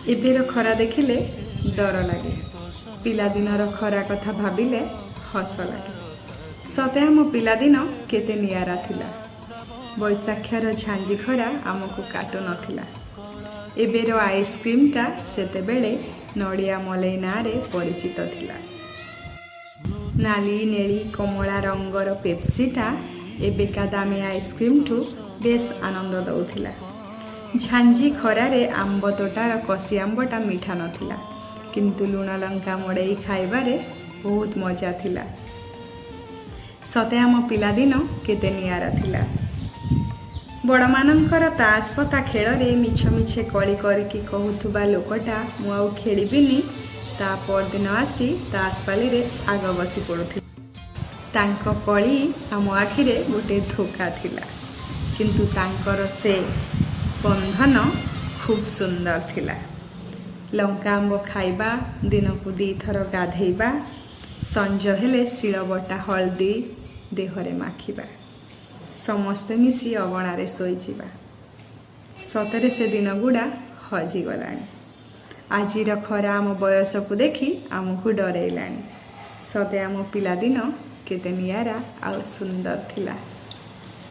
Eber खरा देखिले डर लगे, पिलादिनर खरा कथा भाविले हस लगे। सते आम पिलादिन केते नियारा थिला। बैशाख्यर झांजी खरा आमको काटु नथिला। एबेर आइसक्रीमटा सेतेबेले नड़िया मलई नारे परिचित थिला। नाली नेली कमला रंगर पेप्सीटा एबेका दामी आइसक्रीम ठू बेस आनंद दउथिला। झांजी खरारे आंब तोटार कसी आंबटा मीठा नथिला, किंतु लुण लंका मड़ई खाइबारे बहुत मजा थिला। सते आम पिलादिन केते नियारा थिला। बड़मानंकर तास पता खेଳରେ मिछ मिछे कଳି କରିକି କହୁଥିବା ଲୋକଟା ମୁଁ ଆଉ ଖେଳିବିନି ତା ପରଦିନ ଆସି ତାସ ପାଲିରେ ଆଗ ବସି ପଡ଼ୁଥିଲା। ତାଙ୍କ କଳି ଆମ ଆଖିରେ ଗୋଟେ ଧୋକା ଥିଲା, କିନ୍ତୁ ତାଙ୍କର ସେ बंधन खूब सुंदर थिला। लंका आंब खाइबा, दिनकू 2 थर गाधेइबा, संज हेले शिलबटा हल्दी देहरे माखिबा, समस्ते मिसी अगणारे शोइजिबा। सतरे से दिन गुड़ा हजिगलाणी। आजिर खरा आम बयस को देखी आमको डरेइलाणी। सते आम पिलादिन केते नियारा आ सुंदर थिला।